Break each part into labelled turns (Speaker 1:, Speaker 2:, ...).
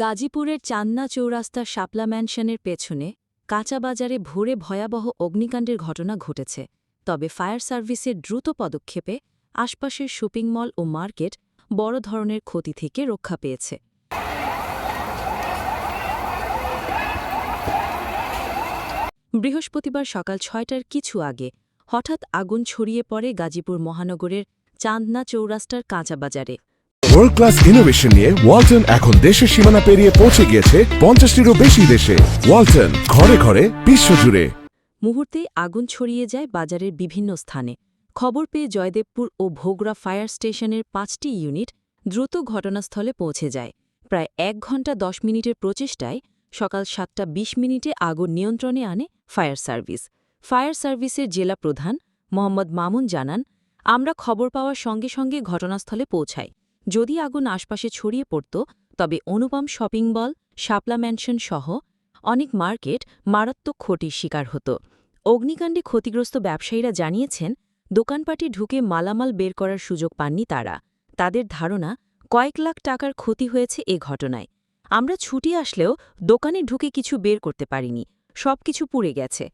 Speaker 1: গাজীপুরের চান্দনা চৌরাস্তার শাপলা ম্যানশনের পেছনে কাঁচা বাজারে ভোরে ভয়াবহ অগ্নিকাণ্ডের ঘটনা ঘটেছে। তবে ফায়ার সার্ভিসের দ্রুত পদক্ষেপে আশপাশের শপিং মল ও মার্কেট বড় ধরনের ক্ষতি থেকে রক্ষা পেয়েছে। বৃহস্পতিবার সকাল ৬টার কিছু আগে হঠাৎ আগুন ছড়িয়ে পড়ে গাজীপুর মহানগরের চান্দনা চৌরাস্তার কাঁচা বাজারে।
Speaker 2: ওয়ার্ল্ড ক্লাস ইনোভেশন নিয়ে ওয়ালটন এখন দেশের সীমানা পেরিয়ে পৌঁছে গিয়েছে ৫০টিরও বেশি দেশে। ওয়ালটন, ঘরে ঘরে, বিশ্বজুড়ে।
Speaker 1: মুহূর্তেই আগুন ছড়িয়ে যায় বাজারের বিভিন্ন স্থানে। খবর পেয়ে জয়দেবপুর ও ভোগড়া ফায়ার স্টেশনের ৫টি ইউনিট দ্রুত ঘটনাস্থলে পৌঁছে যায়। প্রায় ১ ঘণ্টা ১০ মিনিটের প্রচেষ্টায় সকাল ৭টা ২০ মিনিটে আগুন নিয়ন্ত্রণে আনে ফায়ার সার্ভিস। ফায়ার সার্ভিসের জেলা প্রধান মোহাম্মদ মামুন জানান, আমরা খবর পাওয়ার সঙ্গে সঙ্গে ঘটনাস্থলে পৌঁছাই। যদি আগুন আশপাশে ছড়িয়ে পড়ত তবে অনুপম শপিং মল, শাপলা ম্যানশন সহ অনেক মার্কেট মারাত্মক ক্ষতির শিকার হতো। অগ্নিকাণ্ডে ক্ষতিগ্রস্ত ব্যবসায়ীরা জানিয়েছেন, দোকানপাটে ঢুকে মালামাল বের করার সুযোগ পাননি তারা। তাদের ধারণা কয়েক লাখ টাকার ক্ষতি হয়েছে এ ঘটনায়। আমরা ছুটি আসলেও দোকানে ঢুকে কিছু বের করতে পারিনি, সবকিছু পুড়ে গেছে।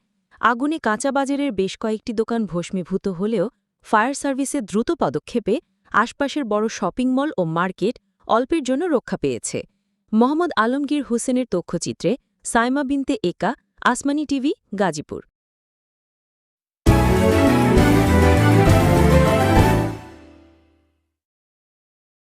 Speaker 1: আগুনে কাঁচা বাজারের বেশ কয়েকটি দোকান ভস্মীভূত হলেও ফায়ার সার্ভিসের দ্রুত পদক্ষেপে আশপাশের বড় শপিং মল ও মার্কেট অল্পের জন্য রক্ষা পেয়েছে। মোহাম্মদ আলমগীর হোসেনের তথ্যচিত্রে সাইমা বিনতে একা, আসমানি টিভি, গাজীপুর।